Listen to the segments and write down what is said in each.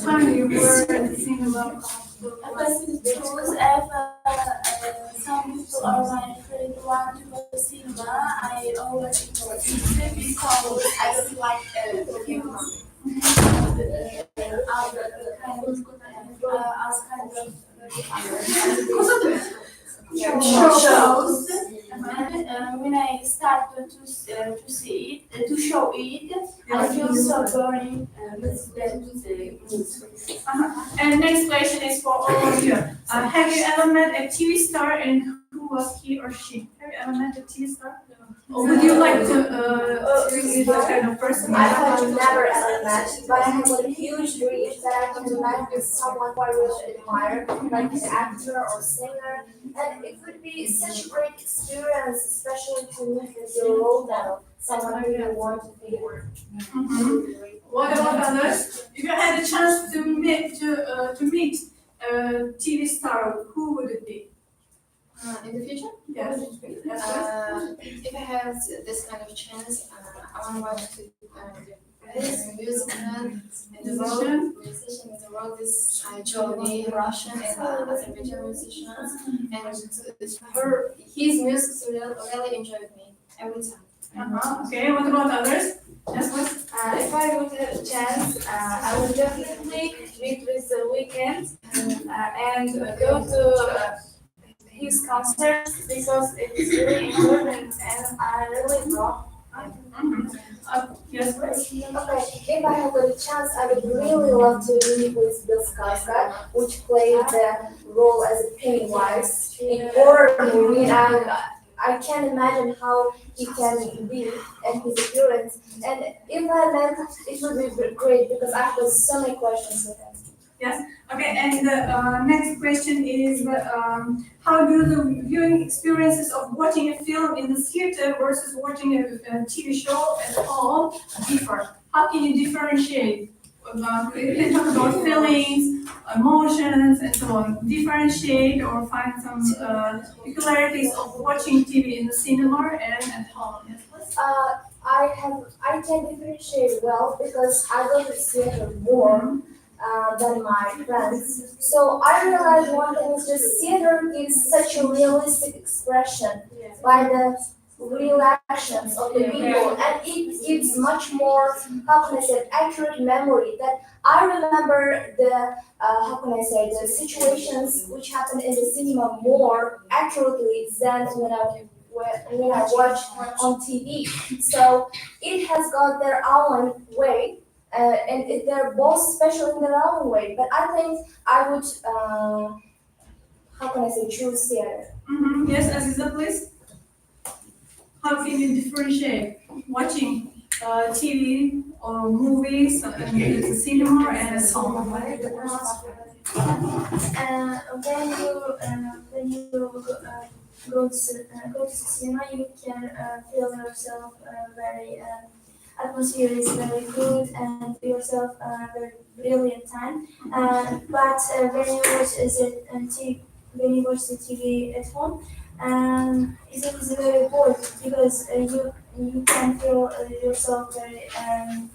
time you were at the cinema? Because if some people are my friend want to go to cinema, I always insist because I don't like films. As kind of shows. And when I start to see it, to show it, I feel so boring with that mood. And next question is for all of you. Have you ever met a TV star and who was he or she? Have you ever met a TV star? Or would you like to be that kind of person? I have never ever met, but I have a huge dream that I can met with someone who I really admire, like an actor or singer, and it would be such a great experience, especially to meet with your role model, someone who you want to be. What about others? If you had a chance to meet a TV star, who would it be? In the future? Yes. If I have this kind of chance, I want to do best musician in the world. Musician in the world is Germany, Russian, and Azerbaijan musicians. And his music really enjoyed me every time. Okay, what about others? Yes, what? If I would have a chance, I would definitely meet with the Weekend and go to his concerts because it's really important and I really love. Yes, please. Okay, if I had the chance, I would really love to meet with Bill Skarsgård, which played the role as a Pennywise in horror movie, and I can't imagine how he can be and his appearance. And if I met, it would be great because I have so many questions with him. Yes. Okay. And the next question is, how do the viewing experiences of watching a film in the theater versus watching a TV show at home differ? How can you differentiate? You can talk about feelings, emotions, and so on. Differentiate or find some peculiarities of watching TV in the cinema and at home. Yes, please. I can differentiate well because I go to theater more than my friends. So I realized one thing is just theater gives such a realistic expression by the real actions of the people, and it gives much more, how can I say, accurate memory that I remember the, how can I say, the situations which happen in the cinema more accurately than when I watch on TV. So it has got their own way, and they're both special in their own way. But I think I would, how can I say, choose theater. Yes, Aziza, please. How can you differentiate watching TV or movies at the cinema and at home? When you go to the cinema, you can feel yourself very atmosphere is very good and yourself very brilliant time. But when you watch the TV at home, it is very bored because you can feel yourself very alone.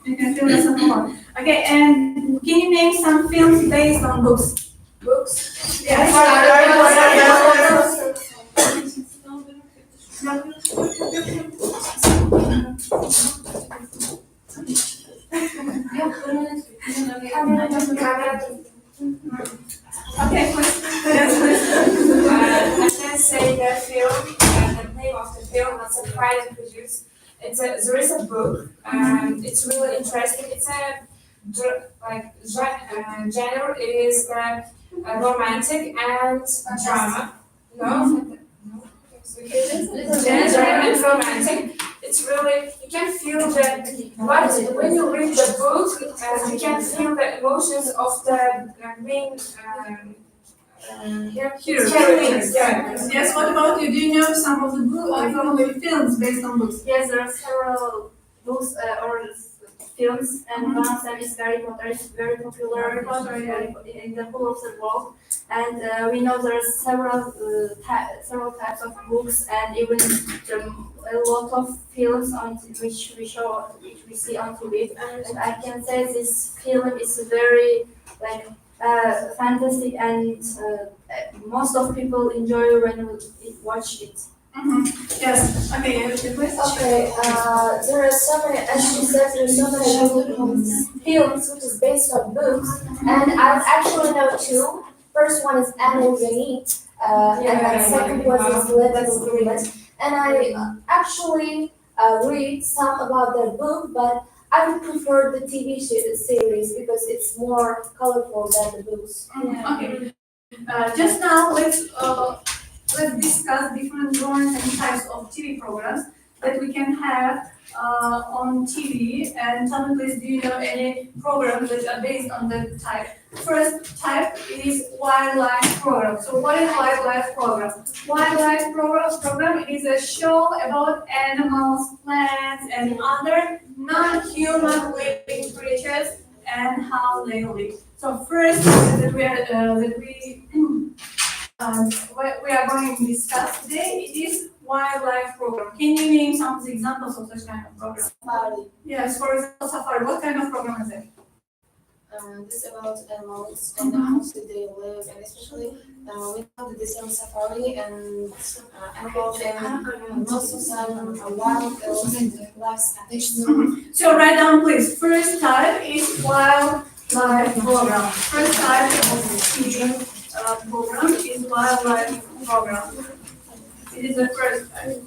You can feel yourself alone. Okay, and can you name some films based on books? Books? Yes. Okay, please. I can say the film, the name of the film that's a private produced. There is a book, it's really interesting. It's a genre. It is romantic and drama. No, genre and romantic. It's really, you can feel but when you read the book, you can feel the emotions of the main characters. Yes, what about you? Do you know some of the films based on books? Yes, there are several books or films, and one of them is Harry Potter. It's very popular in the whole of the world, and we know there are several types of books, and even a lot of films on which we see on TV, and I can say this film is very like fantastic, and most of people enjoy when we watch it. Yes, okay, you have the question? Okay, there are so many, as she said, there are so many films which is based on books, and I actually know two. First one is Anne Yanni, and then second was is Little Agreement. And I actually read some about their book, but I would prefer the TV series because it's more colorful than the books. Okay. Just now, let's discuss different genres and types of TV programs that we can have on TV. And tell me, please, do you know any programs that are based on that type? First type is wildlife program. So what is wildlife program? Wildlife program is a show about animals, plants, and other non-human living creatures and how they live. So first that we are going to discuss today is wildlife program. Can you name some examples of such kind of program? Safari. Yes, for example, safari. What kind of program is it? This is about animals and how they live, and especially we know that this is safari and animals and most of them are wild life. So write down, please. First type is wildlife program. First type of TV program is wildlife program. It is the first type.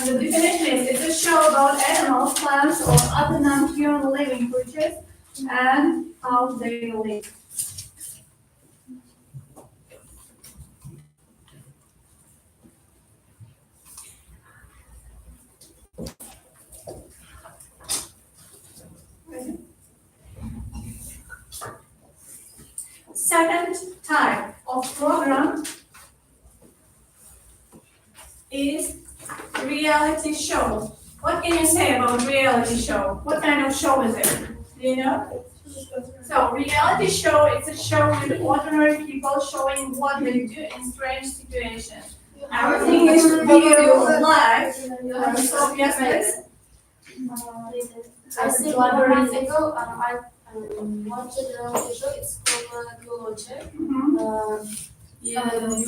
And the definition is it's a show about animals, plants, or other non-human living creatures and how they live. Second type of program is reality show. What can you say about reality show? What kind of show is it? Do you know? So reality show is a show with ordinary people showing what they do in strange situations. Everything is real life. So yes, please. I think 1 month ago, I watched a reality show. It's called ochiq.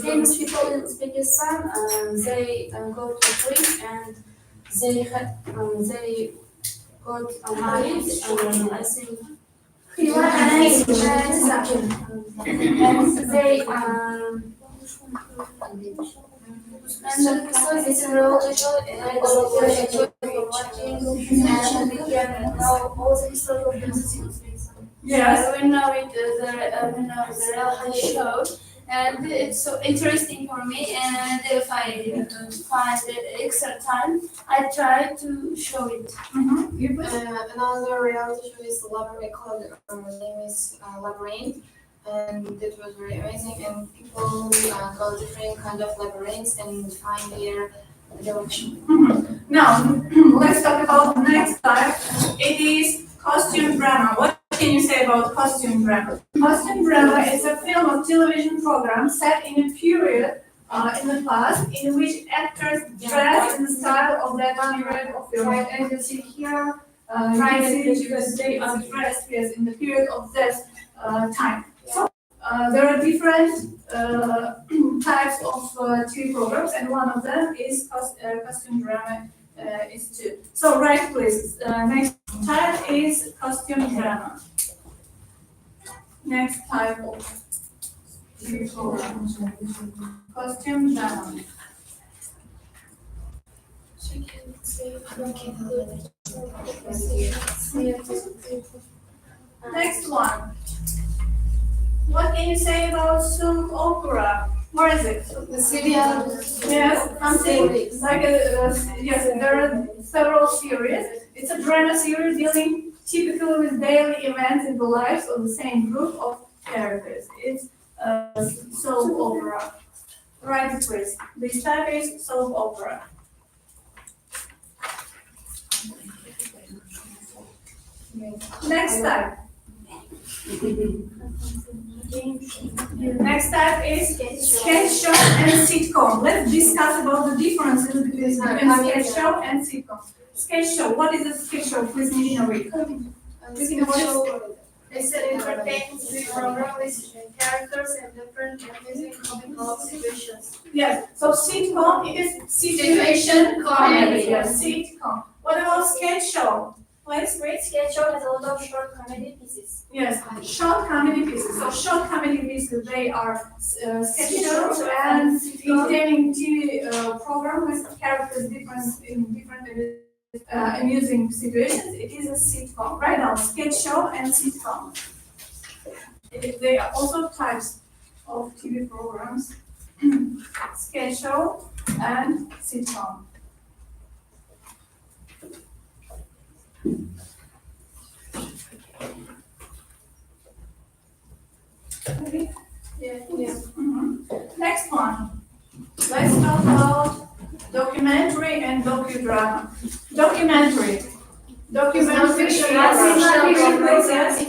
Famous people in Uzbekistan, they go to a tree and they got married. I think. And they and so this reality show is very watching, and we can know all the history of the Yes. we know the reality show, and it's so interesting for me. And if I find extra time, I try to show it. Another reality show is Labyrinth called name is Labyrinth, and it was very amazing. And people go different kind of labyrinths and find their direction. Now, let's talk about the next type. It is costume drama. What can you say about costume drama? Costume drama is a film or television program set in a period in the past in which actors dress in the style of that period of film. And you see here, you can see that they are dressed in the period of this time. So there are different types of TV programs, and one of them is costume drama. Is two. So right, please. Next type is costume drama. Next type of TV program. Costume drama. Next one. What can you say about soap opera? What is it? The serial. Yes, something like yes, there are several series. It's a drama series dealing typically with daily events in the lives of the same group of characters. It's soap opera. Right, please. This type is soap opera. Next type. Next type is sketch show and sitcom. Let's discuss about the differences between sketch show and sitcom. Sketch show. What is a sketch show? Please, Nina, read. It's an entertainment program with characters and different amusing comical situations. Yes. So sitcom it is situation comedy. Yes. Sitcom. What about sketch show? Please read. Sketch show has a lot of short comedy pieces. Yes, short comedy pieces. So short comedy pieces, they are sketch shows and containing TV program with characters different in different amusing situations. It is a sitcom. Right now, sketch show and sitcom. They are also types of TV programs. Sketch show and sitcom. Ready? Yeah. Next one. Let's talk about documentary and docudrama. Documentary. Documentary. It's Yes.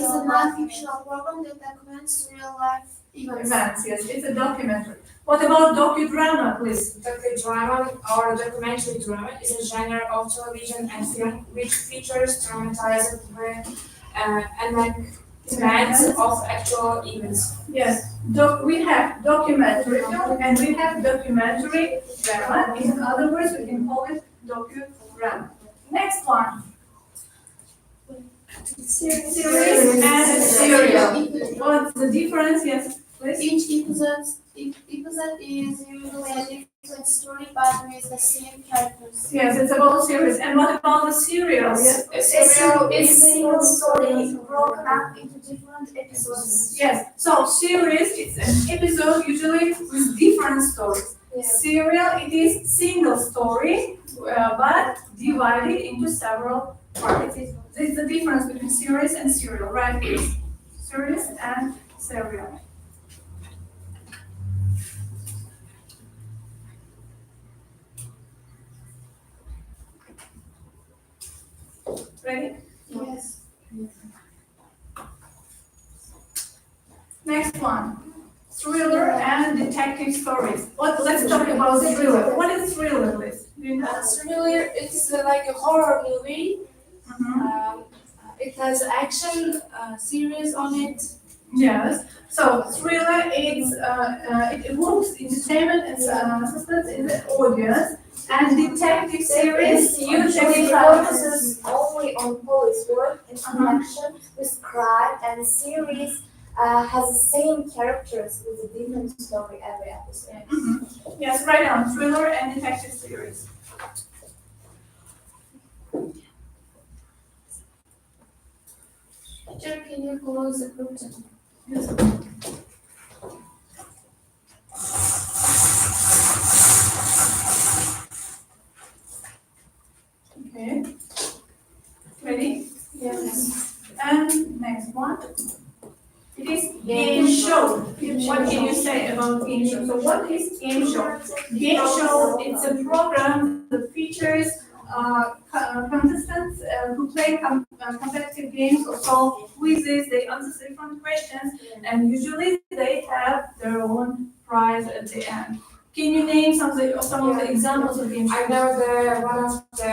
a non-fictional program that documents real life events. Events, yes, it's a documentary. What about docudrama, please? Docudrama or documentary drama is a genre of television and film which features dramatized events of actual events. Yes, we have documentary film and we have documentary drama. In other words, we can call it docudrama. Next one. Series and serial. What's the difference? Yes, please. Each episode is usually a different story but with the same characters. Yes, it's about series. And what about the serial? Yes. A serial It's is single story broken up into different episodes. Yes. So series, it's an episode usually with different stories. Serial, it is single story, but divided into several parts. This is the difference between series and serial, right? Series and serial. Ready? Yes. Next one. Thriller and detective stories. Let's talk about thriller. What is thriller, please? Do you know? Thriller, it's like a horror movie. Mhm. It has action series on it. Yes. So thriller, it evokes entertainment and suspense in the audience, and detective series Usually focuses only on police work in Uh-huh. connection with crime, and series has the same characters with a different story every episode. Yes, right on. Thriller and detective series. Teacher, can you close the curtain? Yes. Okay. Ready? Yes. And next one. It is game show. What can you say about game show? So what is game show? Game show, it's a program that features contestants who play competitive games or solve quizzes. They answer different questions, and usually they have their own prize at the end. Can you name some of the examples of game shows? I know one of the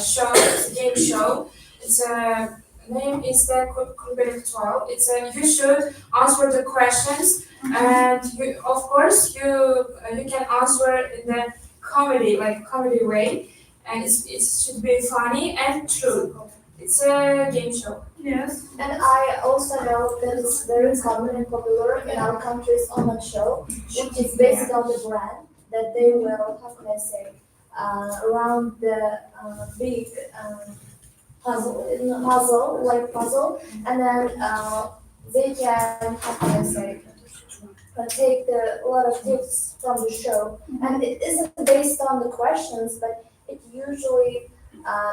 shows, game show. It's a name is the competitive 12. It's you should answer the questions, and of course you can answer in the comedy way, and it should be funny and true. It's a game show. Yes. And I also know that it's very common and popular in our country's online show, which is based on the brand that they will, how can I say, around the big puzzle, and then they can, how can I say, take a lot of tips from the show. And it isn't based on the questions, but it's usually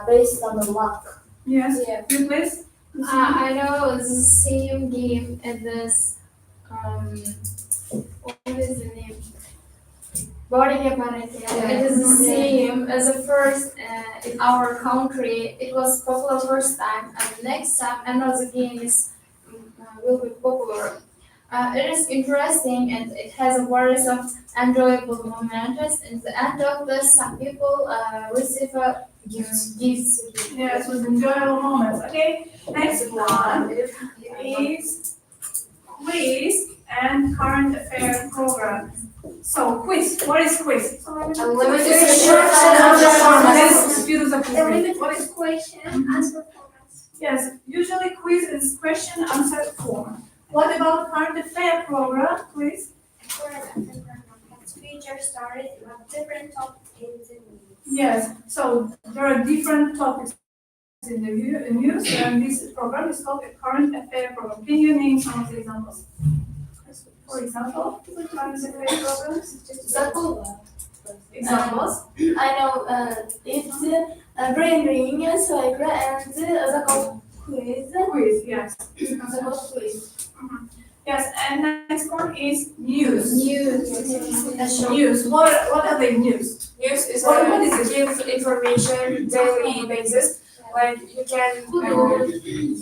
based on the luck. Yes. Yeah. You please. I know it's the same game as this, what is the name? Body Aparate. It is the same as the first in our country. It was popular first time, and next time another game is will be popular. It is interesting and it has a variety of enjoyable moments. In the end of this, some people receive a gifts. Yes, with enjoyable moments. Okay, next one is quiz and current affair program. So quiz, what is quiz? Unlimited Let's use a quiz. What is question, answer formats? Yes, usually quiz is question answer form. What about current affair program quiz? Feature started with different topics in the news. Yes, so there are different topics in the news, and this program is called a current affair program. Can you name some of the examples? For example, current affair programs. Examples. I know it's brain ring, cycle, and the golf quiz. Quiz, yes. The golf quiz. Yes, and next one is news. News. News. What are the news? News is What is give information daily basis. Like you can, you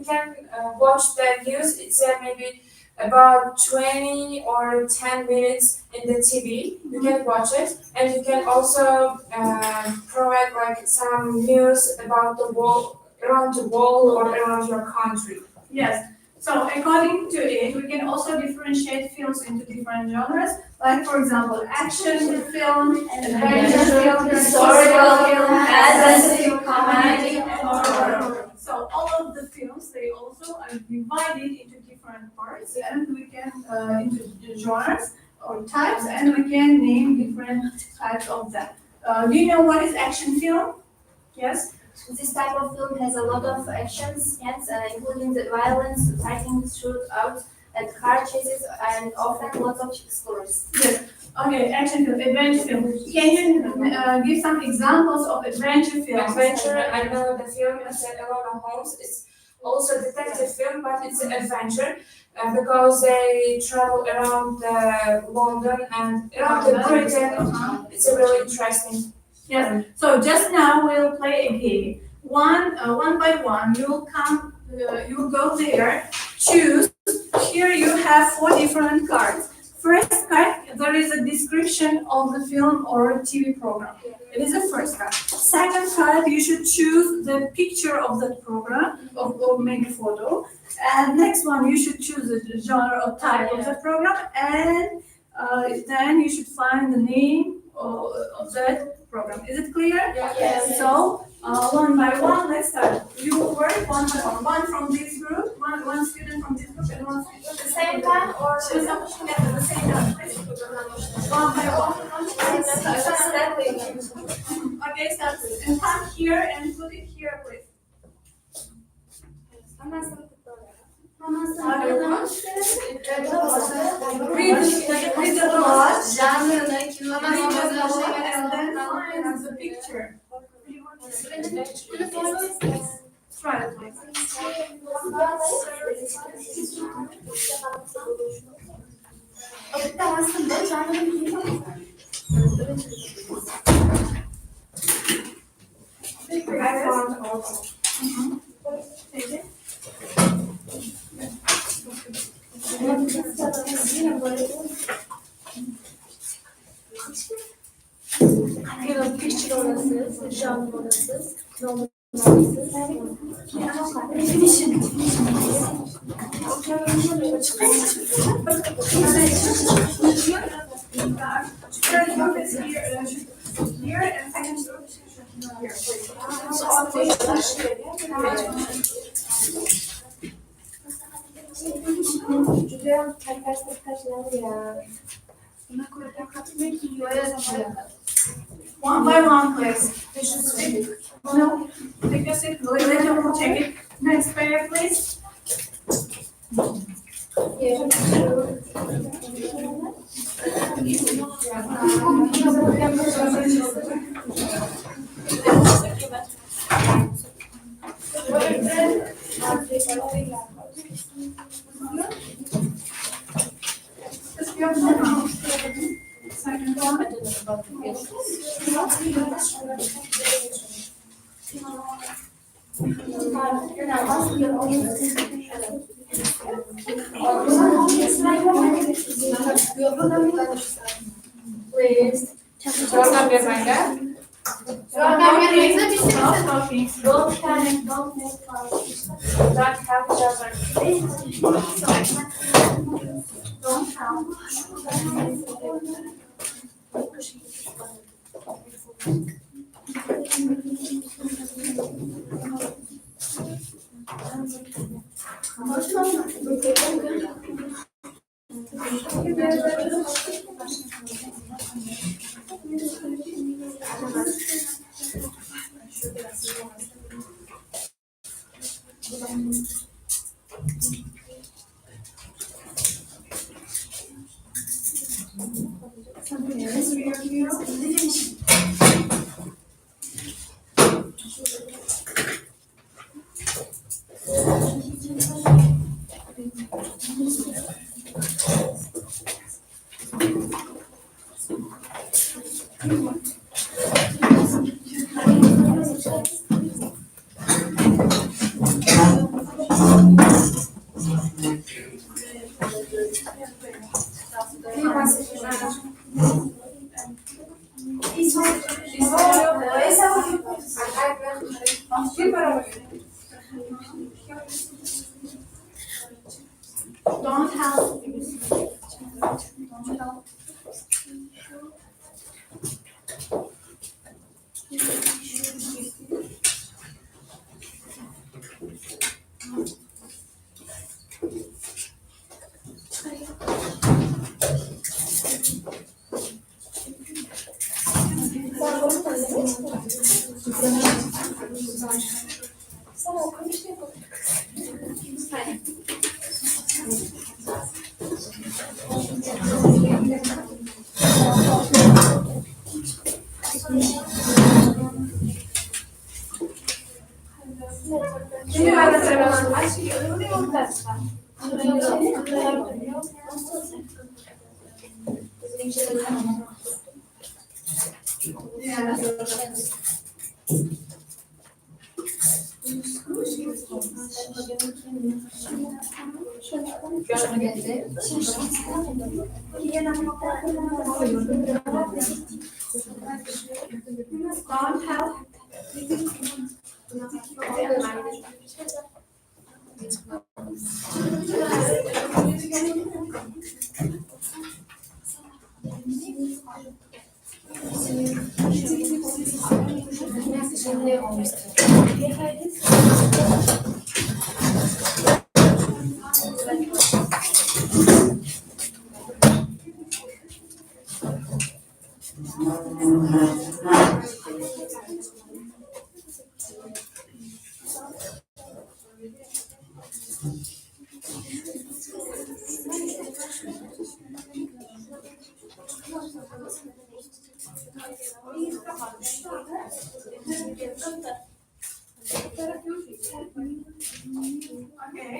can watch the news. It's maybe about 20 or 10 minutes in the TV. You can watch it, and you can also provide like some news about the world, around the world or around your country. Yes. So according to it, we can also differentiate films into different genres. Like for example, action film, adventure film, historical film, fantasy, comedy, and horror. So all of the films, they also are divided into different parts, and we can into genres or types, and we can name different types of them. Do you know what is action film? Yes. This type of film has a lot of action scenes, including the violence, fighting shootouts, and car chases, and often lots of stories. Yes. Okay, action film, adventure film. Can you give some examples of adventure films? Adventure, I know the film is Enola Holmes. It's also a detective film, but it's an adventure because they travel around London and around Britain. It's a really interesting. Yes. So just now we'll play a game. One by one, you will come. You will go there. Choose. Here you have 4 different cards. First card, there is a description of the film or TV program. It is the first card. Second card, you should choose the picture of that program or make a photo. And next one, you should choose the genre or type of the program. And then you should find the name of that program. Is it clear? Yes. So one by one, let's start. You will work one by one. One from this group, one student from this group, and one student At the same time, or choose at the same time. Please. One by one. Okay, start. And come here and put it here, please. Read the plot, and then find the picture. Try it, please. I found also. Take it. Picture orası, genre orası, normal Here and second here. One by one, please. No, take a seat. Later we'll take it. Next pair, please. Just give them second one. Please. Cevap yazanga. Stop talking. Don't panic, don't make fuss. Don't help each other. Don't help. Don't help. Don't help. Don't help. Okay.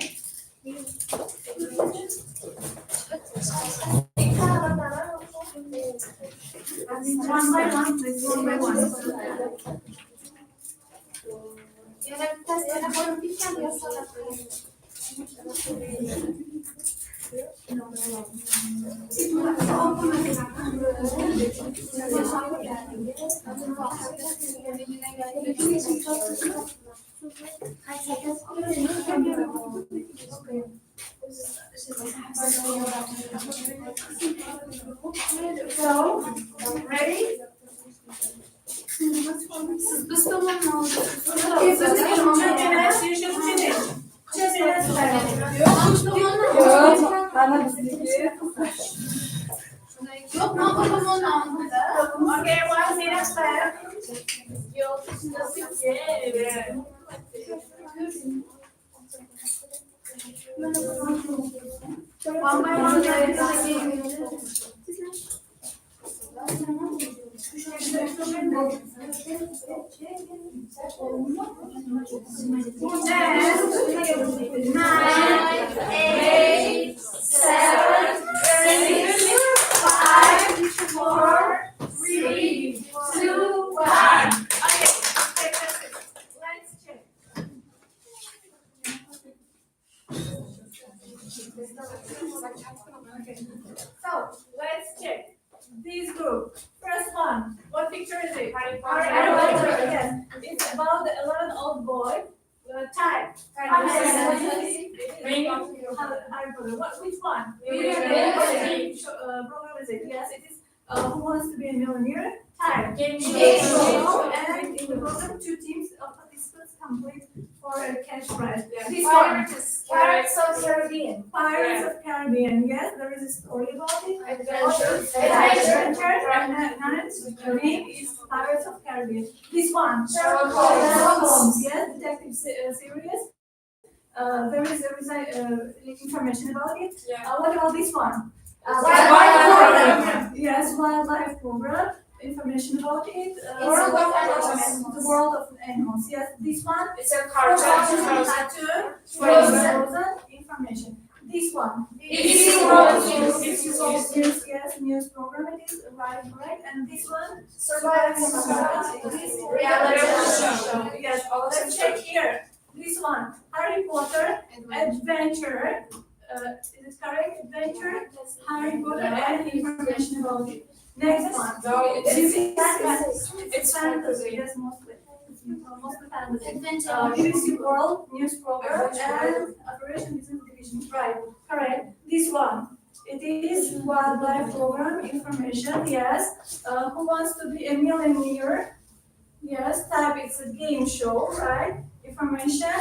One by one, please. One by one. So, ready? Okay, 1 minute left. One by one, Ten, nine, 8, 7, 6, 5, 4, 3, 2, 1. Okay, that's it. Let's check. This group. First one. What picture is it? Harry Harry Potter. Potter. Yes. It's about the 11-old boy. Type. Harry Harry Potter. Which one? Ring. Program is it? Yes, it is. Who wants to be a millionaire? Type. Game show. And in the program, 2 teams of participants complete for a cash prize. This Pirates one. Pirates of Caribbean. Pirates of Caribbean. Yes, there is a story about it. Adventure. And name is Pirates of Caribbean. This one. Sherlock Holmes. Sherlock Holmes. Yes, detective series. There is information about it. Yeah. What about this one? Wildlife program. Yes, wildlife program. Information about it. World of Animals. The world of animals. Yes, this one. It's a cartoon. Cartoon. Frozen. Information. This one. BBC World News. News. Yes, news program. It is right. And this one. Surviving This reality show. Yes. Let's check here. This one. Harry Potter. Adventure. Is it correct? Adventure. Harry Potter and information about it. Next one. No, It's fantasy. Yes, mostly. Mostly fantasy. BBC World News Program and Operation Business Division. Right. Correct. This one. It is wildlife program information. Yes. Who wants to be a millionaire? Yes. Type. It's a game show. Right. Information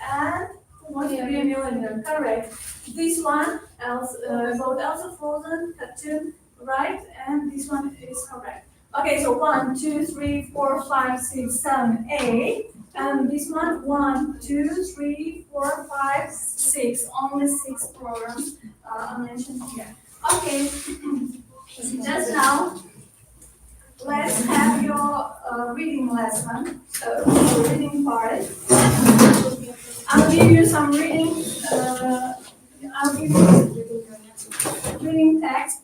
and who wants to be a millionaire? Correct. This one. About Elsa Frozen cartoon. Right, and this one is correct. Okay, so 1, 2, 3, 4, 5, 6, 7, 8, and this one 1, 2, 3, 4, 5, 6. Only 6 programs are mentioned here. Okay, just now let's have your reading lesson, reading part. I'll give you some reading. I'll give you reading text.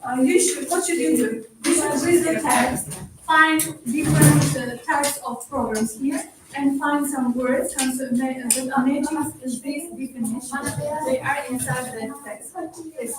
What should you do? You should read the text, find different types of programs here, and find some words that are matching this definition. They are inside the text. Please.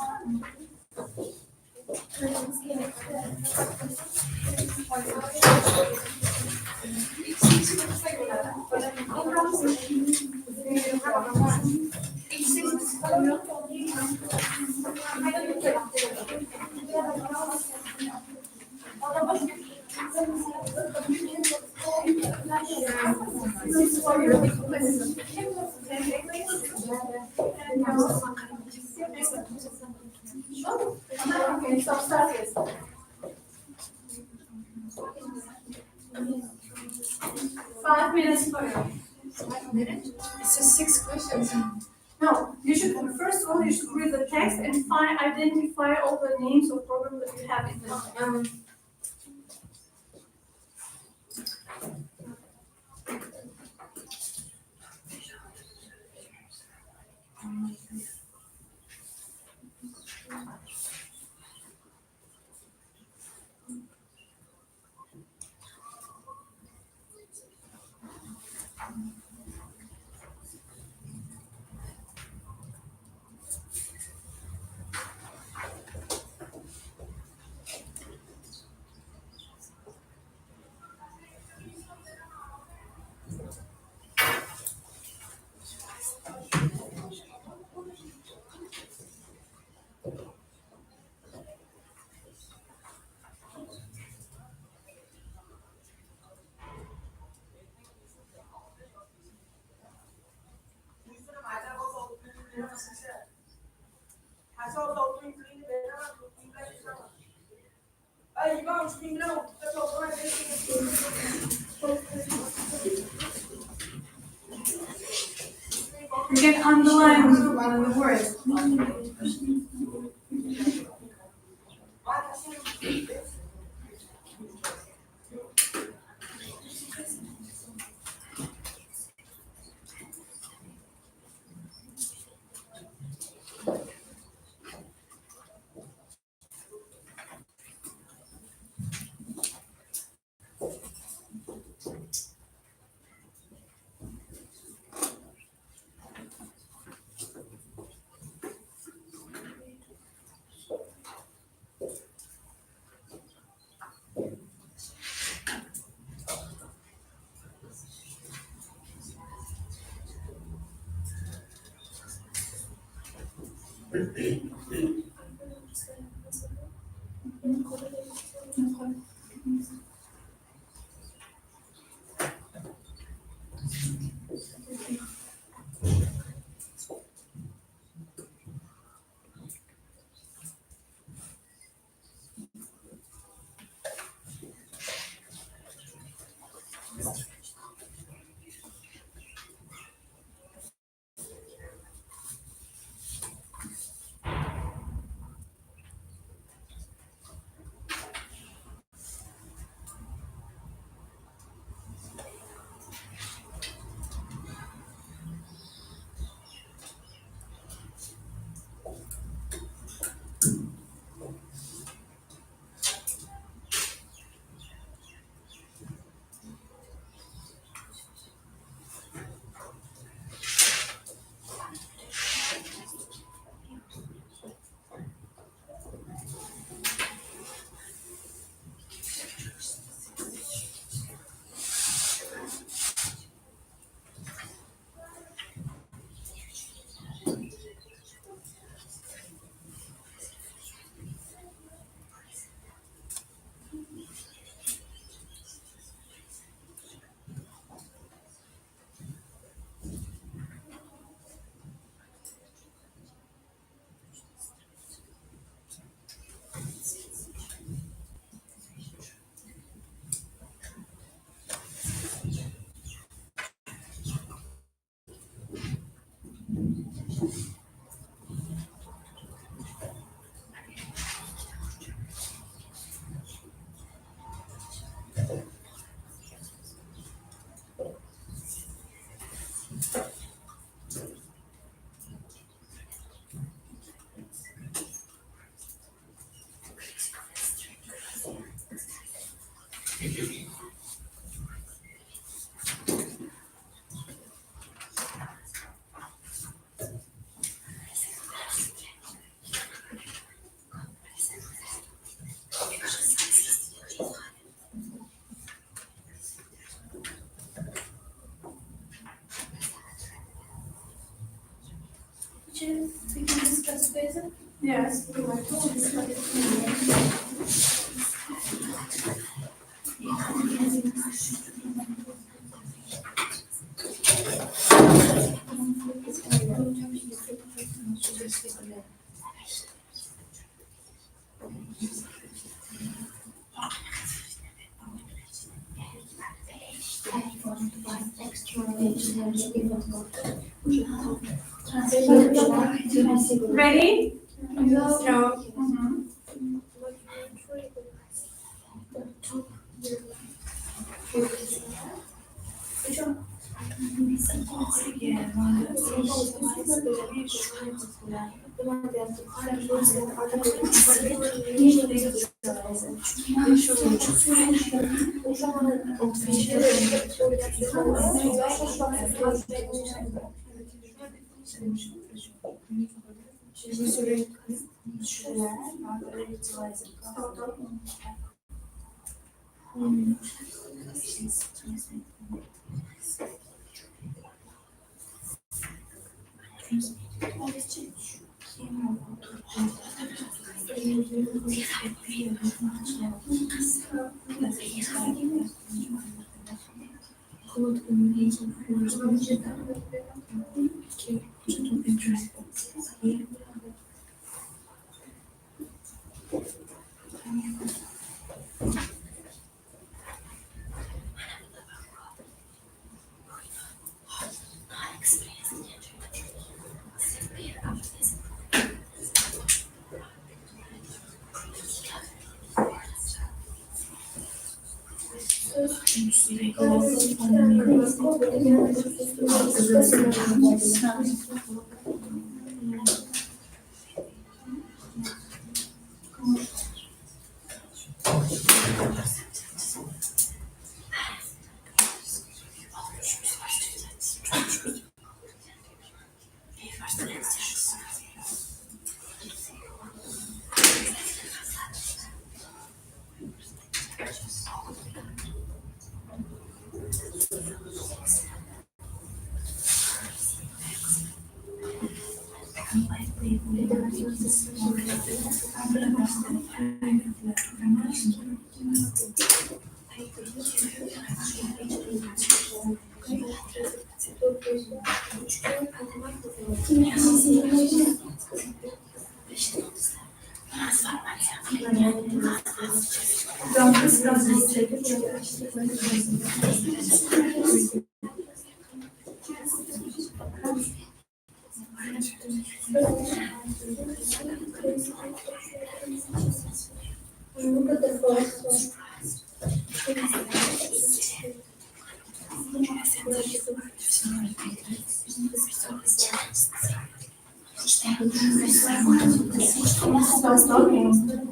This is for your question. Okay, so start this. 5 minutes for you. It's just 6 questions. No, you should first of all you should read the text and identify all the names of programs that you have in the You can underline the words. We can discuss further. Yes, we would like to discuss Ready? No. Mhm. Stop talking.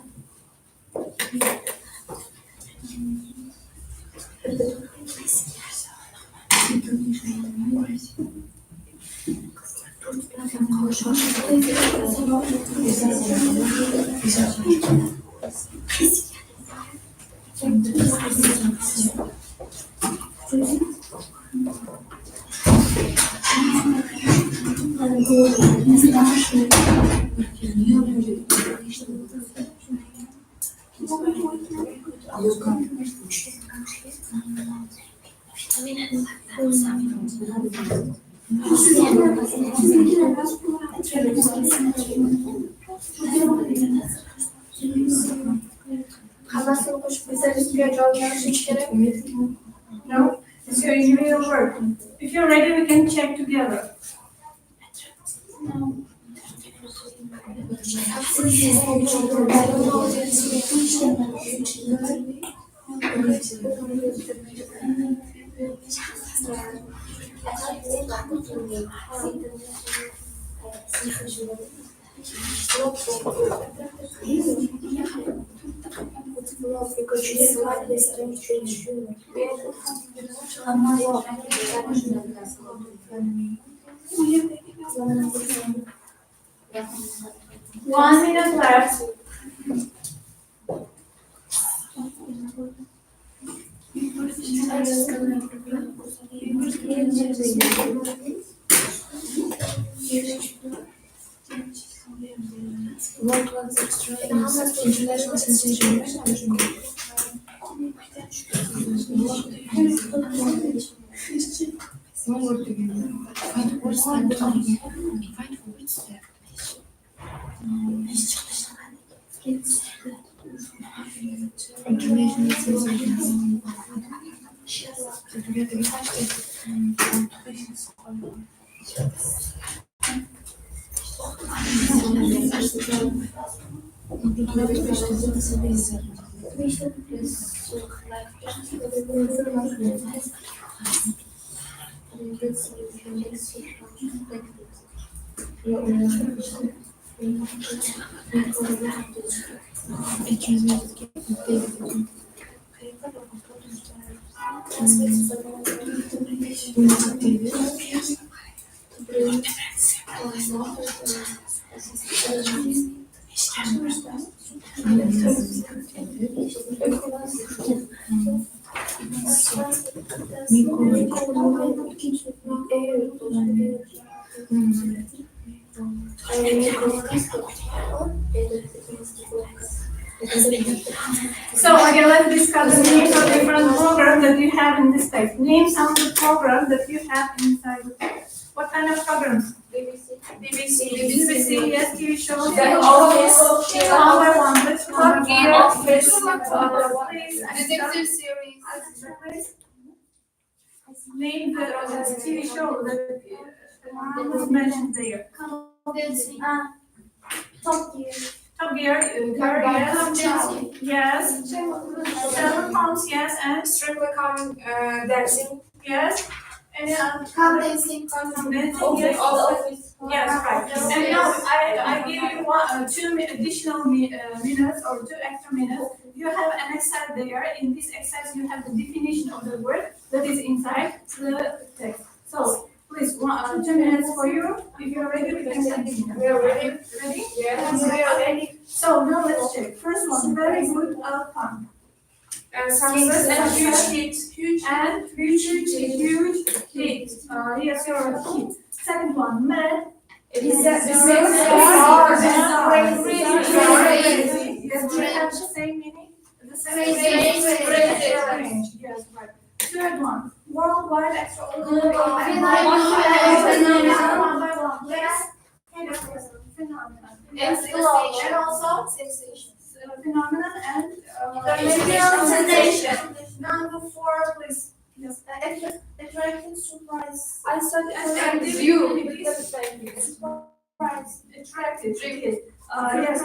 No, it's your individual work. If you're ready, we can check together. One minute left. So again, let's discuss the names of different programs that you have in this text. Name some of the programs that you have inside the text. What kind of programs? BBC, yes, TV shows. One by one, let's talk here. Detective series. Name the TV show that was mentioned there. Top Gear. Top Gear, yes. Sherlock Holmes, yes, and Strictly Come Dancing. yes. And Dancing. yes. Yes, right. And now I give you two additional minutes or 2 extra minutes. You have an Excel there. In this Excel, you have the definition of the word that is inside the text. So please, 2 minutes for you. If you're ready, we can continue. We are ready. Ready? Yes. We are ready. So now let's check. First one, very good outcome. Success and huge hit. Huge hit. Yes, you're a hit. Second one, mad. Is that the Bizarre. same Crazy. Yes, they have the same meaning. The same Crazy. Strange. Yes, right. Third one. Worldwide extraordinary Yes. phenomenon. And And also sensations. phenomenon and International sensation. Number 4, please. Yes. Attracting surprise. I studied Attractive. Attractive. Yes.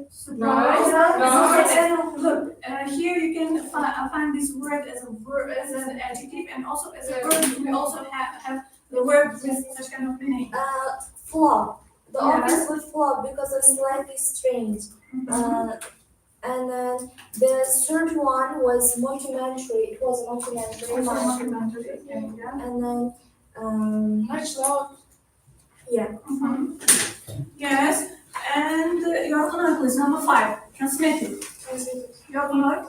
Surprise. And look, here you can find this word as a verb, as an adjective, and also as a verb. We also have the word with such kind of meaning. Flop. The Yeah. office would flop because of slightly strange. And then the third one was mockumentary. It was a mockumentary. Yeah. And then much love. yeah. Yes. And your honor, please. Number 5. Transmitted. Your honor.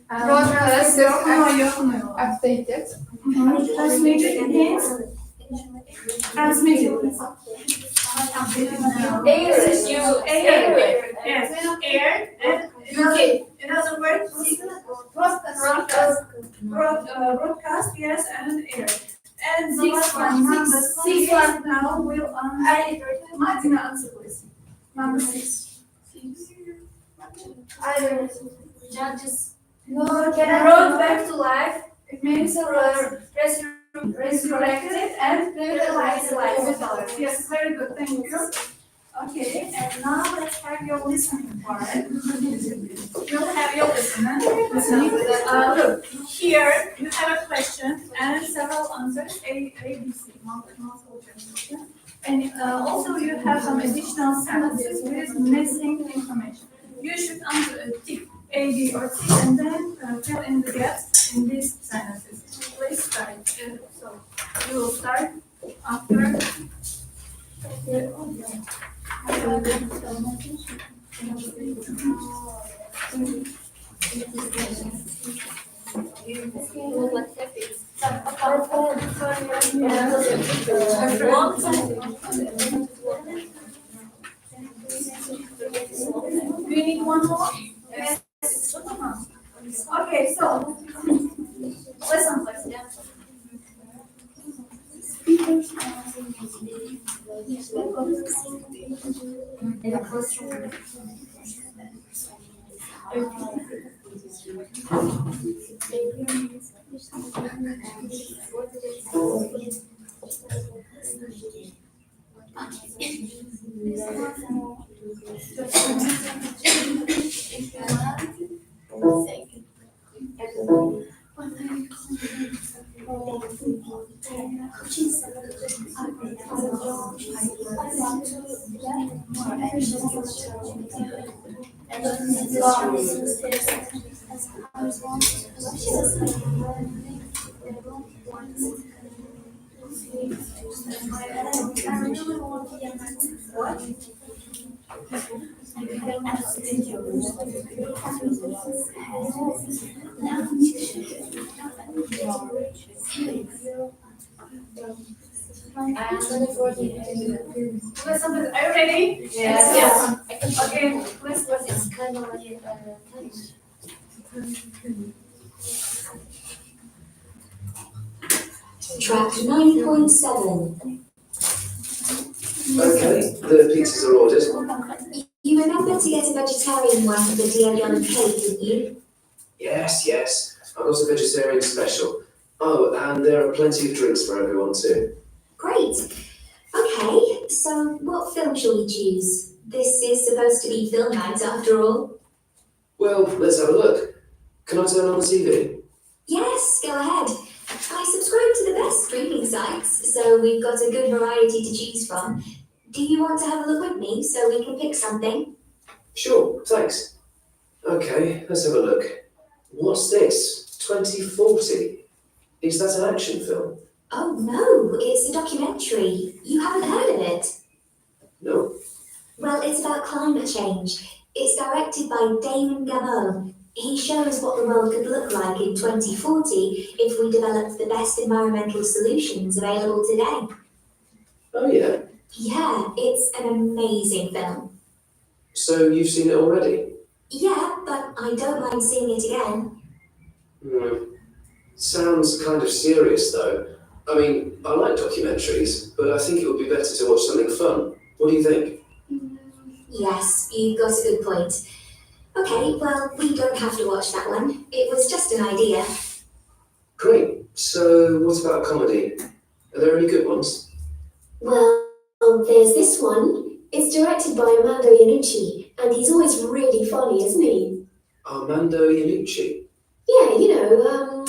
Broadcast. Your honor. Updated. Transmitted means transmitted. Air. Yes. Air. And another word. Broadcast. Yes, and air. And the last one, number 6. Now we'll Martina, answer please. Number 6. Judges. Brought back to life. It means resurrected and revitalized. Yes, very good. Thank you. Okay, and now let's have your listening part. You'll have your listening. Look, here you have a question and several answers, A, B, C, multiple choice. And also you have some additional sentences with missing information. You should answer a tick, A, B, or C, and then fill in the gaps in these sentences. Please start. So you will start after. Do you need one more? Yes. Okay, so listen, please. Listen, please. Are you ready? Yes. Okay, please listen. Kind of like Track 9.7. Okay, the pizzas are ordered. You remember to get a vegetarian one for the dear young cake, didn't you? Yes. I've got a vegetarian special. Oh, and there are plenty of drinks for everyone too. Great. Okay, so what film shall we choose? This is supposed to be film night after all. Well, let's have a look. Can I turn on the TV? Yes, go ahead. I subscribe to the best streaming sites, so we've got a good variety to choose from. Do you want to have a look with me so we can pick something? Sure, thanks. Okay, let's have a look. What's this? 2040? Is that an action film? Oh no, it's a documentary. You haven't heard of it? No. Well, it's about climate change. It's directed by Damon Gabon. He shows what the world could look like in 2040 if we developed the best environmental solutions available today. Oh yeah. Yeah, it's an amazing film. So you've seen it already? Yeah, but I don't mind seeing it again. Hmm. Sounds kind of serious though. I mean, I like documentaries, but I think it would be better to watch something fun. What do you think? Yes, you've got a good point. Okay, well, we don't have to watch that one. It was just an idea. Great. So what about a comedy? Are there any good ones? Well, there's this one. It's directed by Armando Iannucci, and he's always really funny, isn't he? Armando Iannucci. Yeah,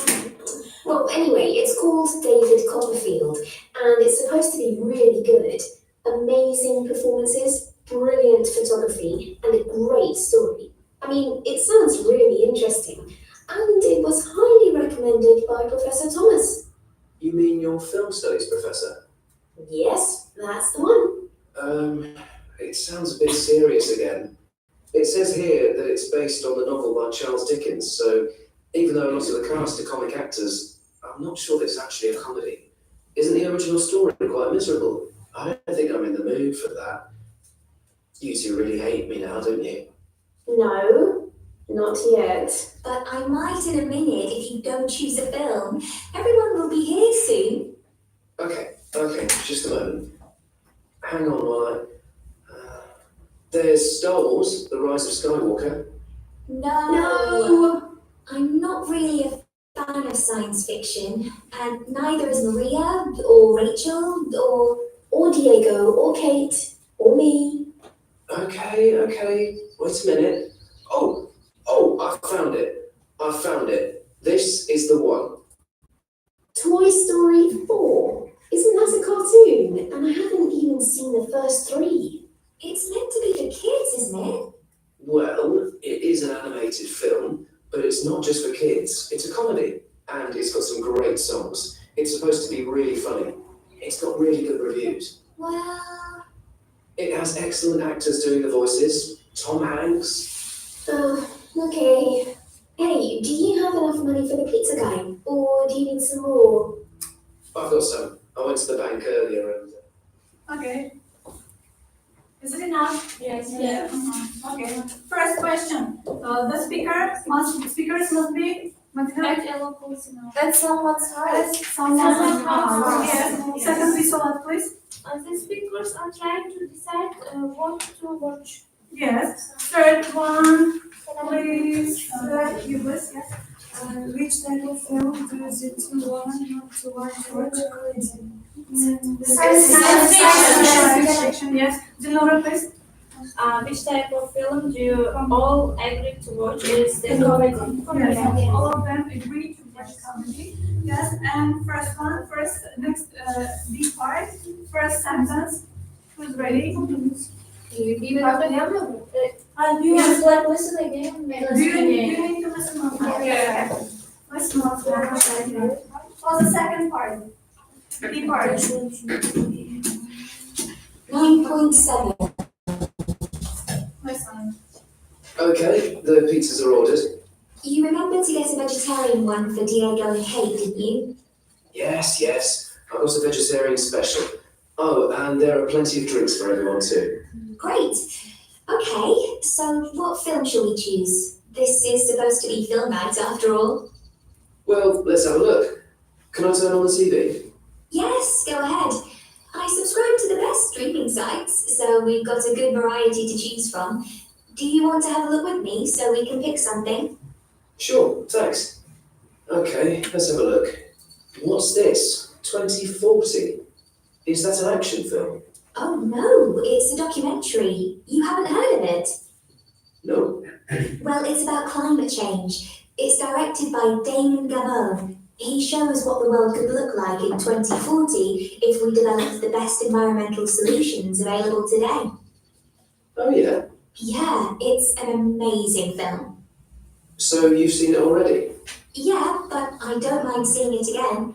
well, anyway, it's called David Copperfield, and it's supposed to be really good. Amazing performances, brilliant photography, and a great story. I mean, it sounds really interesting, and it was highly recommended by Professor Thomas. You mean your film studies professor? Yes, that's the one. It sounds a bit serious again. It says here that it's based on the novel by Charles Dickens, so even though a lot of the cast are comic actors, I'm not sure that it's actually a comedy. Isn't the original story quite miserable? I don't think I'm in the mood for that. You two really hate me now, don't you? No, not yet. But I might in a minute if you don't choose a film. Everyone will be here soon. Okay, just a moment. Hang on while there's Star Wars, The Rise of Skywalker. No. I'm not really a fan of science fiction, and neither is Maria, or Rachel, Or Diego, or Kate, or me. Okay, wait a minute. Oh, I found it. This is the one. Toy Story 4. Isn't that a cartoon? And I haven't even seen the first 3. It's meant to be for kids, isn't it? Well, it is an animated film, but it's not just for kids. It's a comedy, and it's got some great songs. It's supposed to be really funny. It's got really good reviews. Well, It has excellent actors doing the voices. Tom Hanks. Okay. Hey, do you have enough money for the pizza guy? Or do you need some more? I've got some. I went to the bank earlier and... Okay. Is it enough? Yes. Okay. First question. The speakers must be Martina? That's someone's house. Someone. Someone. Yes. Second piece of that, please. The speakers are trying to decide what to watch. Yes. Third one, please. You please. Yes. Which type of film does it want not to watch? Science fiction. Yes. Dilora, please. Which type of film do you all agree to watch? Is the comedy? Yes. All of them agree to watch comedy. Yes. And next B part. First sentence. Who's ready? You just like listen again. Do you need to listen more? Okay. Listen more. For the second part. B part. 9.7. Listen. Okay, the pizzas are ordered. You remembered to get a vegetarian one for Diego and Kate, didn't you? Yes. I got a vegetarian special. Oh, and there are plenty of drinks for everyone too. Great. Okay, so what film shall we choose? This is supposed to be film night after all. Well, let's have a look. Can I turn on the TV? Yes, go ahead. I subscribe to the best streaming sites, so we've got a good variety to choose from. Do you want to have a look with me so we can pick something? Sure, thanks. Okay, let's have a look. What's this? 2040? Is that an action film? Oh no, it's a documentary. You haven't heard of it? No. Well, it's about climate change. It's directed by Damon Gabon. He shows what the world could look like in 2040 if we developed the best environmental solutions available today. Oh yeah? Yeah, it's an amazing film. So you've seen it already? Yeah, but I don't mind seeing it again.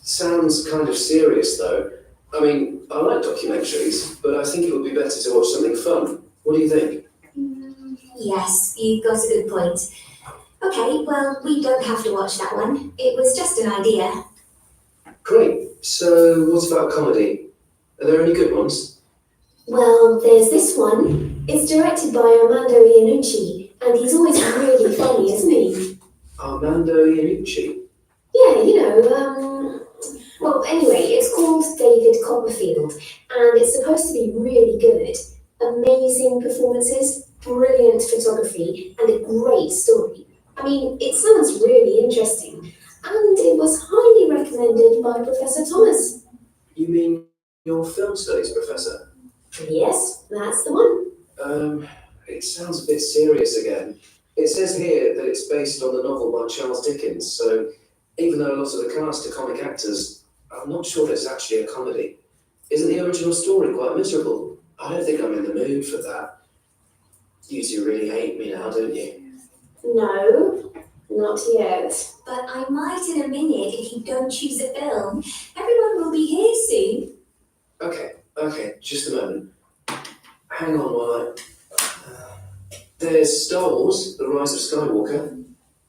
Sounds kind of serious though. I mean, I like documentaries, but I think it would be better to watch something fun. What do you think? Yes, you've got a good point. Okay, well, we don't have to watch that one. It was just an idea. Great. So, what about comedy? Are there any good ones? Well, there's this one. It's directed by Armando Iannucci, and he's always really funny, isn't he? Armando Iannucci. Yeah, well, anyway, it's called David Copperfield, and it's supposed to be really good. Amazing performances, brilliant photography, and a great story. I mean, it sounds really interesting, and it was highly recommended by Professor Thomas. You mean your film studies professor? Yes, that's the one. It sounds a bit serious again. It says here that it's based on the novel by Charles Dickens, so even though a lot of the cast are comic actors, I'm not sure that it's actually a comedy. Isn't the original story quite miserable? I don't think I'm in the mood for that. You two really hate me now, don't you? No, not yet. But I might in a minute if you don't choose a film. Everyone will be here soon. Okay, just a moment. Hang on while there's Star Wars, The Rise of Skywalker.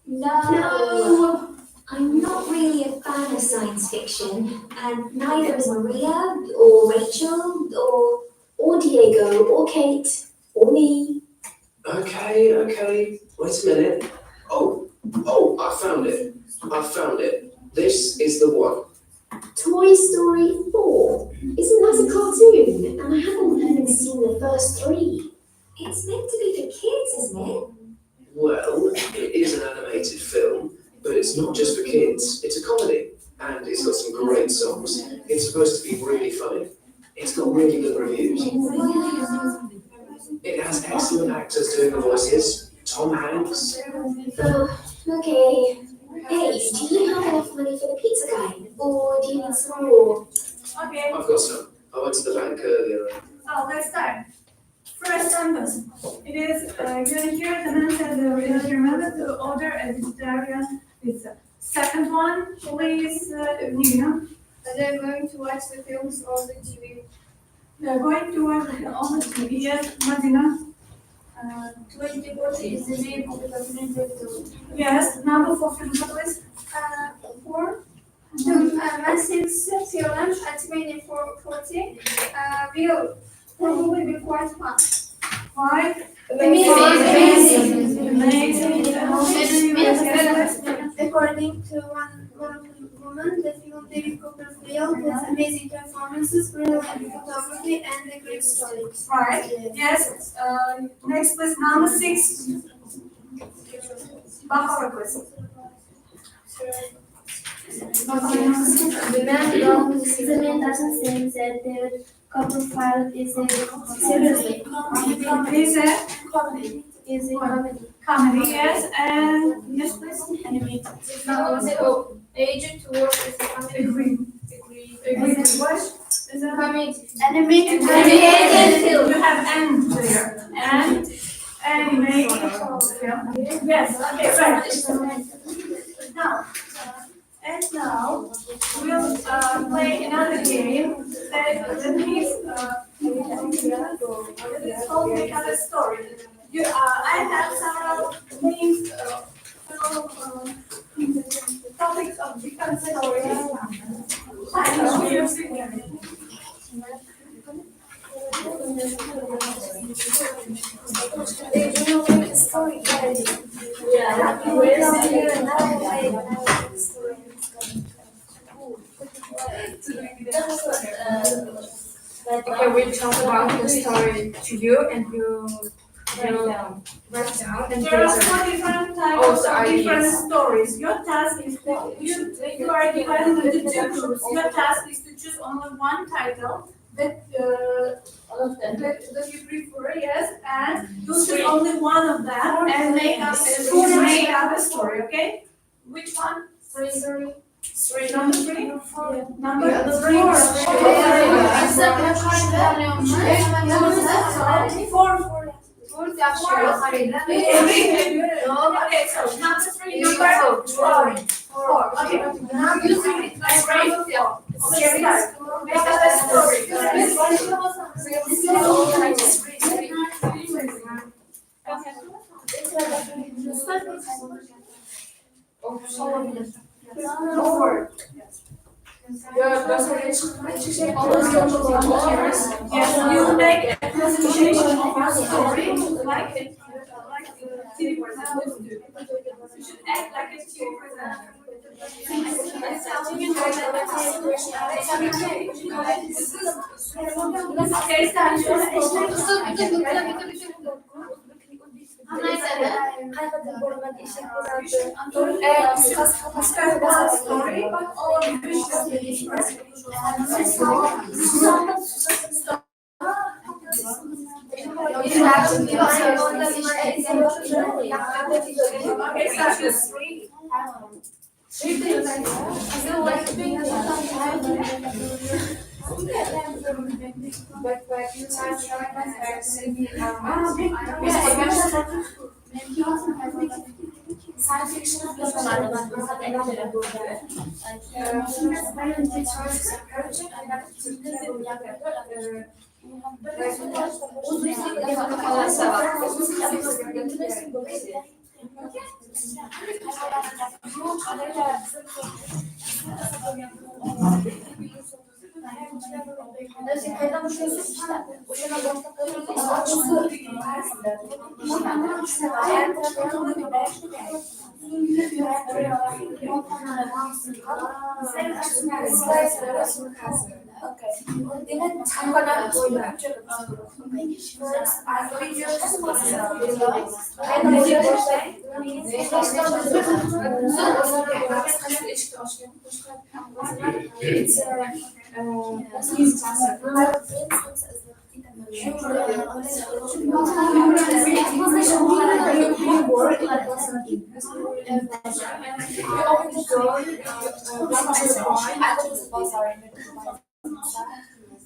No! I'm not really a fan of science fiction, and neither is Maria, or Rachel, Or Diego, or Kate, or me. Okay, wait a minute. Oh, I found it. This is the one. Toy Story 4. Isn't that a cartoon? And I haven't even seen the first 3. It's meant to be for kids, isn't it? Well, it is an animated film, but it's not just for kids. It's a comedy, and it's got some great songs. It's supposed to be really funny. It's got really good reviews. It has excellent actors doing the voices. Tom Hanks. Oh, okay. Hey, do you have enough money for the pizza guy? Or do you need some more? Okay, I've got some. I went to the bank earlier. so let's start. First sentence. It is, you hear the man said you remember to order a vegetarian pizza. Second one, please, Nina. They're going to watch the films on the TV. We are going to watch on the TV. Yes, Madina. 2040 is the name of the documentary film. Yes, number 4, please. 4. The massive film at 2040 will probably be quite fun. Why? Amazing. According to one woman, the film David Copperfield has amazing performances, brilliant photography, and a great story. Right. Yes. Next, please. Number 6. Bahar, please. The man doesn't think that David Copperfield is a seriously Is a comedy. comedy, yes. And yes, please. Animated. Agent to work is a comedy. Agree. What? Is a Comedy. animated film. You have N there. And animated film. Yes. Okay. Right. Now we'll play another game that means it's called Make Up a Story. I have several names, topics of different stories. Okay, we talk about the story to you and you write down and There are present. 4 different types Also of different ideas. stories. Your task is you are divided into 2 groups. Your task is to choose only one title that you prefer, yes, and you choose only one of them and make up a story, okay? Which one? Number 3? Number 3. 4. Okay, so number 3, number 4. Okay, number 3. Let's break it down. Okay, we got it. Make up a story. Yes, you make a presentation of your story like TV presenters do. You should act like a TV presenter. Okay, story, but all of you should be Science fiction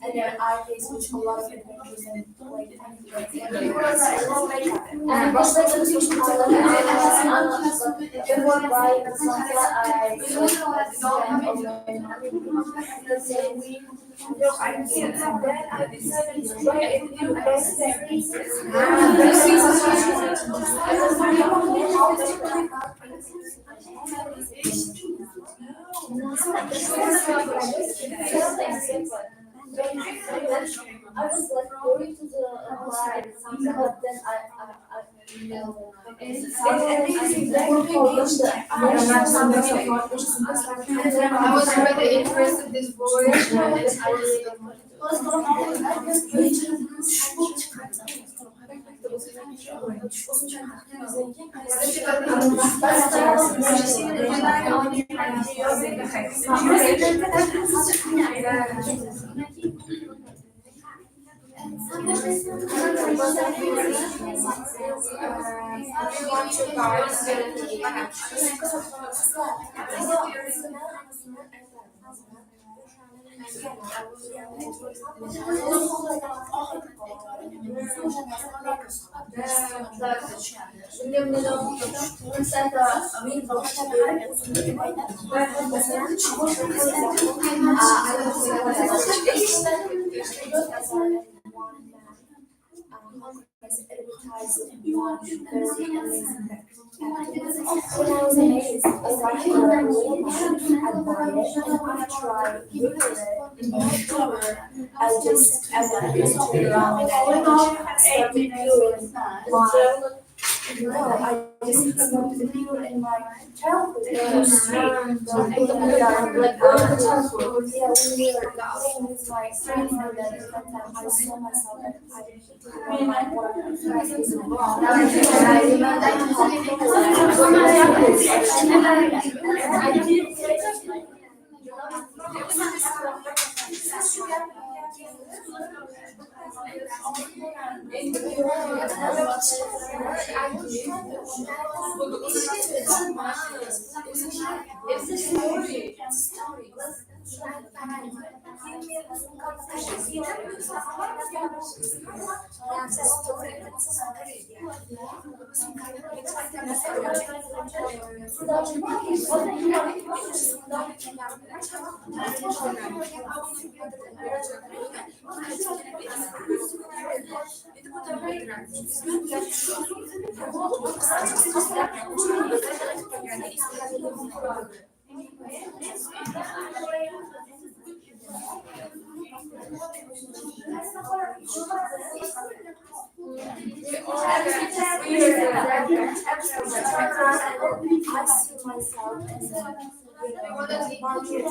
and there are days which a lot of adventures and like I was like going to the line, but then I was really impressed with this voyage and I We all get weird I see myself in the market that I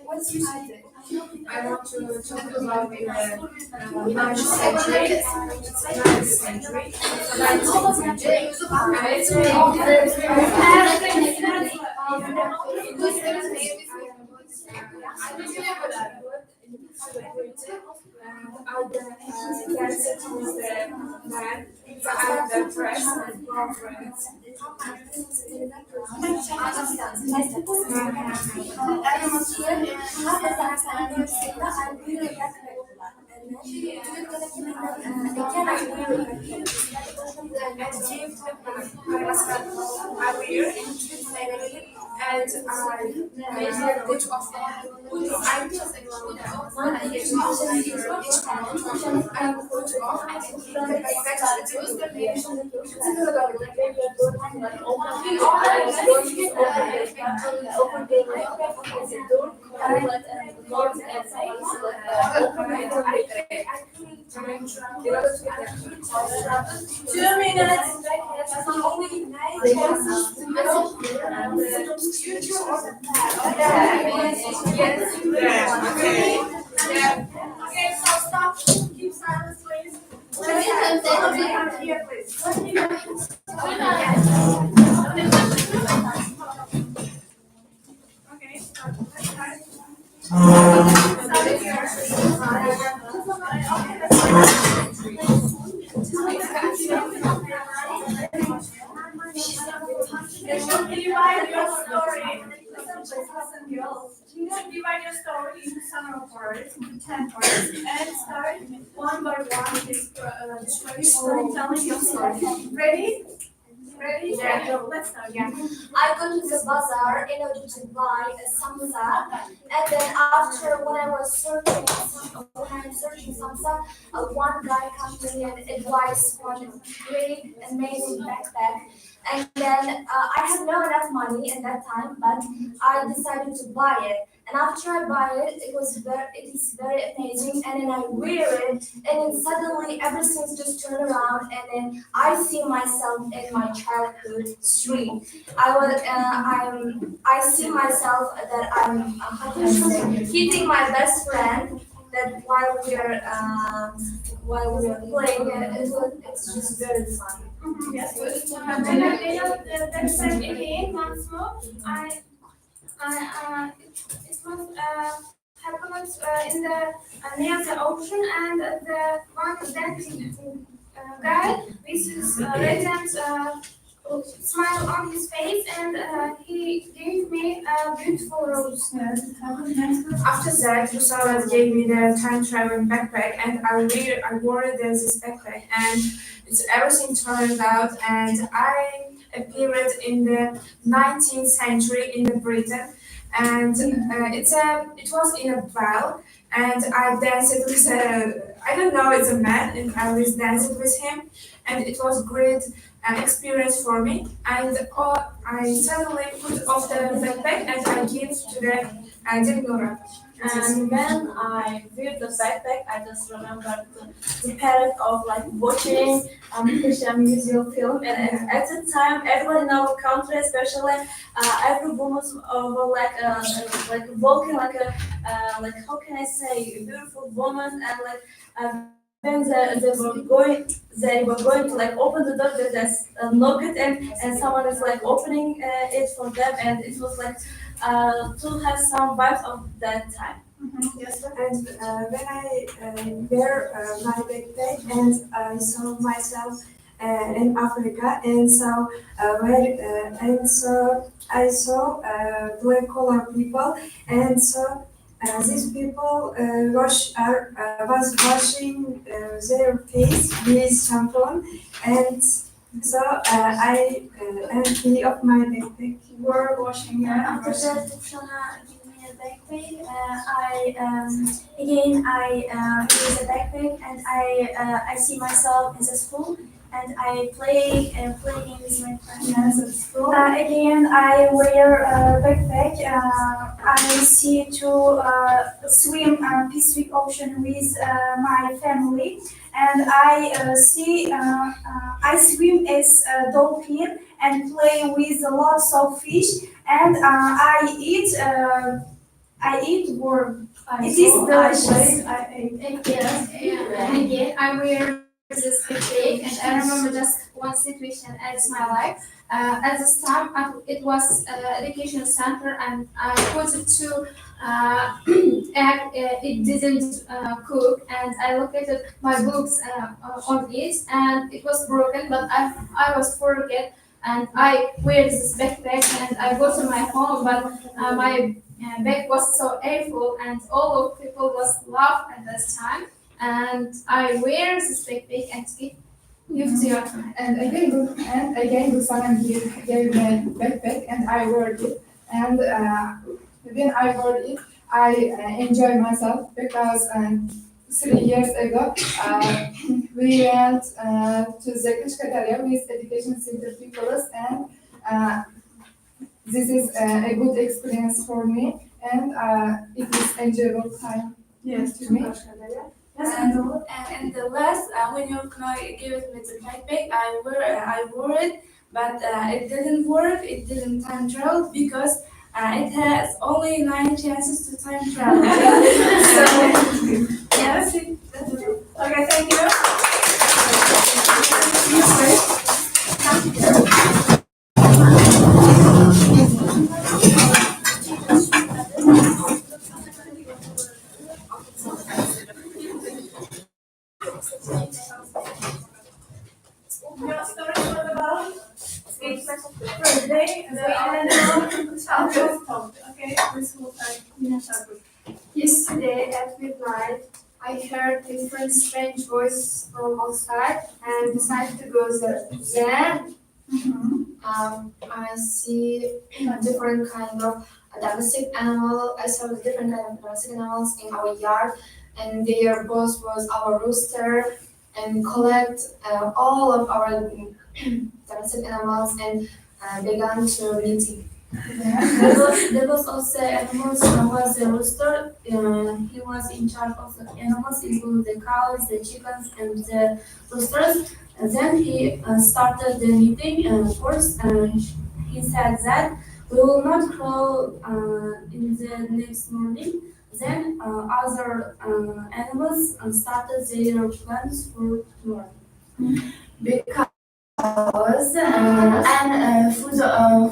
was I want to talk about the 9th century. It's 9th century. 9th century. Danced with the man and the dress and girlfriends. Divide your story into several parts, into 10 parts, and start one by one storytelling your story. Ready? Ready? Yeah. Go. Let's start. Yeah. I go to the bazaar in order to buy a samsa, and then after when I'm searching samsa, one guy comes to me and advice one great amazing backpack, and then I had no enough money at that time, but I decided to buy it. And after I buy it, it is very amazing, and then I wear it, and then suddenly everything's just turned around, and then I see myself in my childhood street. I see myself that I'm how can I say, hitting my best friend. That while we are playing, it's just very fun. Yes. And then at the end of the second again, once more, it was happened in the near the ocean, and the one dancing guy with his radiant smile on his face, and he gave me a beautiful rose. After that, Rusala gave me the time traveling backpack, and I wore this backpack, and everything turned out, and I appeared in the 19th century in Britain, and it was in a ball, and I danced with I don't know, it's a man, and I was dancing with him, and it was great experience for me. And I suddenly put off the backpack and I give to the Nora. And when I viewed the backpack, I just remembered the period of like watching Christian museum film, and at the time, everyone in our country, especially every woman were like walking like how can I say, a beautiful woman, and like when they were going to like open the door, they just knock it, and someone is like opening it for them, and it was like to have some vibes of that time. Yes, and when I wear my backpack and I saw myself in Africa, and so I saw black color people, and so these people was washing their face with shampoo, and so I empty of my backpack were washing After that, Shana gave me a backpack. I use a backpack, and I see myself in the school, and I playing with my friends at school. Again, I wear a backpack. I see to swim Pacific Ocean with my family, and I swim as a dolphin and play with lots of fish, and I eat worm. It is delicious. Again, I wear this big, and I remember just one situation as my life. At this time, it was education center, and I wanted to act. It didn't cook, and I located my books on it, and it was broken. But I was forget, and I wear this backpack, and I go to my home, but my bag was so airful, and all of people was laugh at this time. And I wear this backpack and give to your friend. And again, Gulsan gave me a backpack, and I wore it. And when I wore it, I enjoy myself because 3 years ago we went to the Kashkataria with education center people, and this is a good experience for me, and it is enjoyable time. Yes, to me. And the last, when you gave me the backpack, I wore it, but it didn't work. It didn't time travel because it has only 9 chances to time travel. So yes, that's it. Okay, thank you. Your story was about it's first day and okay, this will start. Yesterday at midnight, I heard different strange voices from outside and decided to go there. Then I see different kind of domestic animal. I saw the different kind of domestic animals in our yard, and their boss was our rooster, and collect all of our domestic animals and began to meeting. There was also animals. Was the rooster. He was in charge of the animals, including the cows, the chickens, and the roosters. And then he started the meeting. First, he said that we will not crow in the next morning. Then other animals started their plans for tomorrow. Because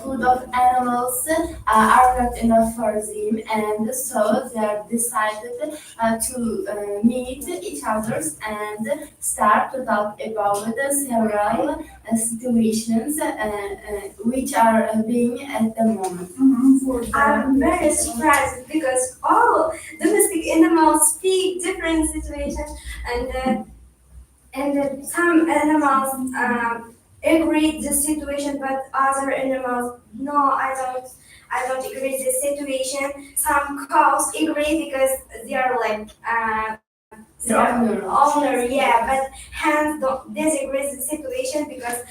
food of animals are not enough for them, and so they decided to meet each other and start to talk about several situations which are being at the moment. I'm very surprised because all domestic animals speak different situations, and some animals agree the situation, but other animals, no, I don't agree the situation. Some cows agree because they are like their owner, yeah, but hens don't disagree the situation because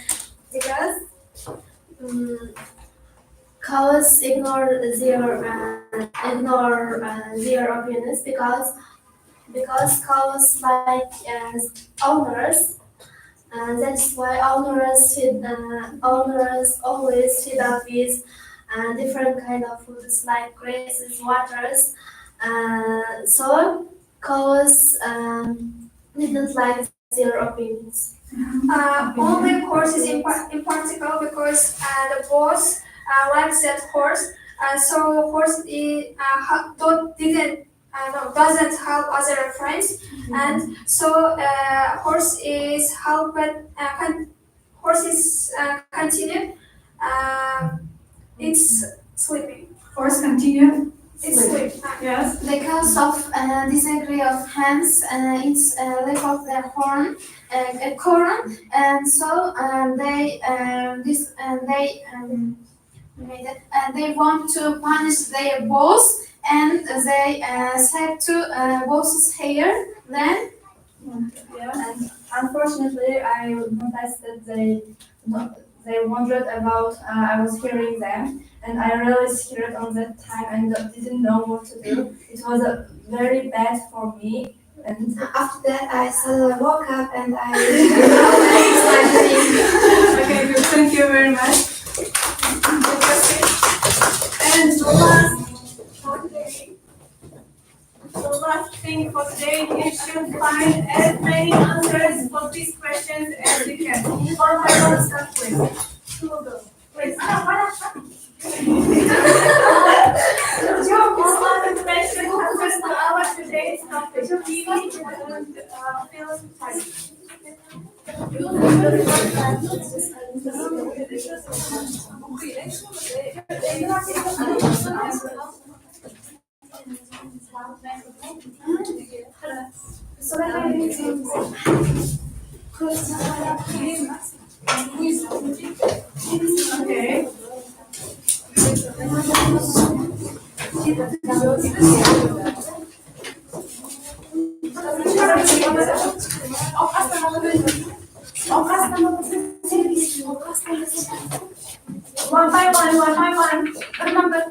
cows ignore their opinions because cows like owners. And that's why owners always feed up with different kind of foods like grasses, waters. So cows didn't like their opinions. Only horses in particular because the boss likes that horse. So horse doesn't help other friends, and so horse is continue. It's sleeping. Horse continue. It's sleep. Yes. Because of disagree of hands, it's lack of their corn, and so they want to punish their boss, and they said to boss's hair. Then Yeah, and unfortunately, I noticed that they wondered about. I was hearing them, and I really scared on that time and didn't know what to do. It was very bad for me. And after that, I suddenly woke up and I. Okay, good. Thank you very much. And the last thing for today, you should find as many answers for these questions as you can. One by one, start please. Who will go? Please. One last question answers to our today's topic. TV and film type. Okay. One by one. Remember.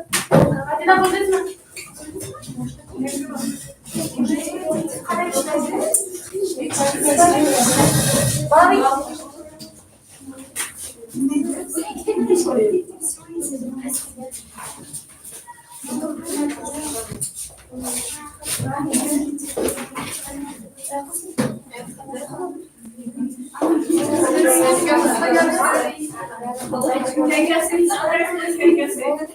Take your seats, others, take your seats.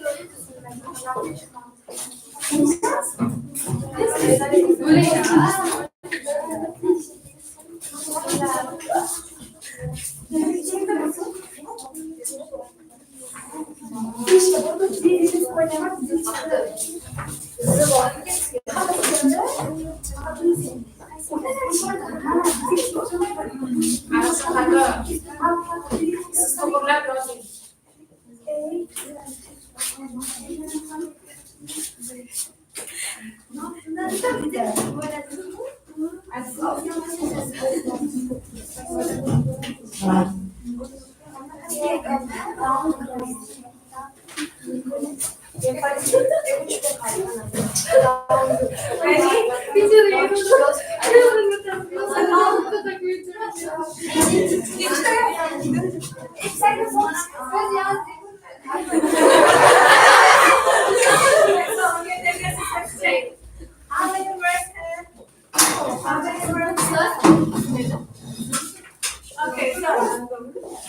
Okay, so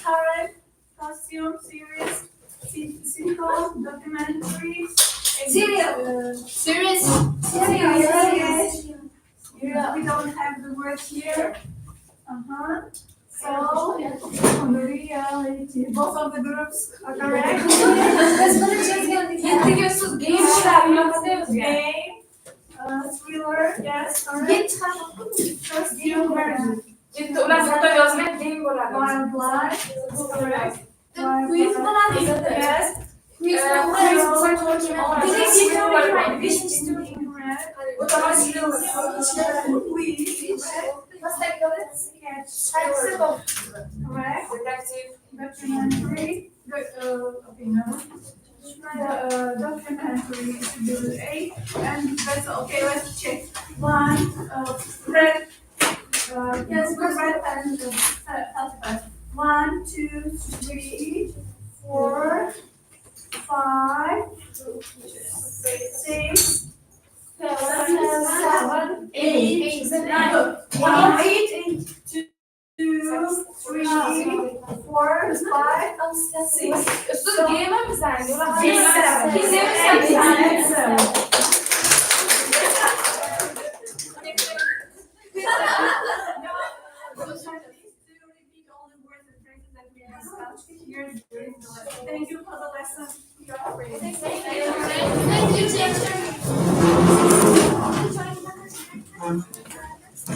current costume series, sitcom, documentary, Serious. Yeah, we don't have the word here. So, on the reality, both of the groups are correct. Game, thriller, yes, correct. Costume version. Gitti ular foto yozmak qiyin bo'ladi. Wildlife, correct. Quiz falan is the Yes. Quiz bu da başlıyor. Correct. Detective. Documentary. Okay, no. Documentary is do A, and that's okay. Let's check. One, red. Yes, red and alphabet. 1, 2, 3, 4, 5, 6, 7, 8, 9. 1, 8, 2, 3, 4, 5, 6. Üstü giyemem mi sen? Yola Thank you for the lesson. Thank you, teacher.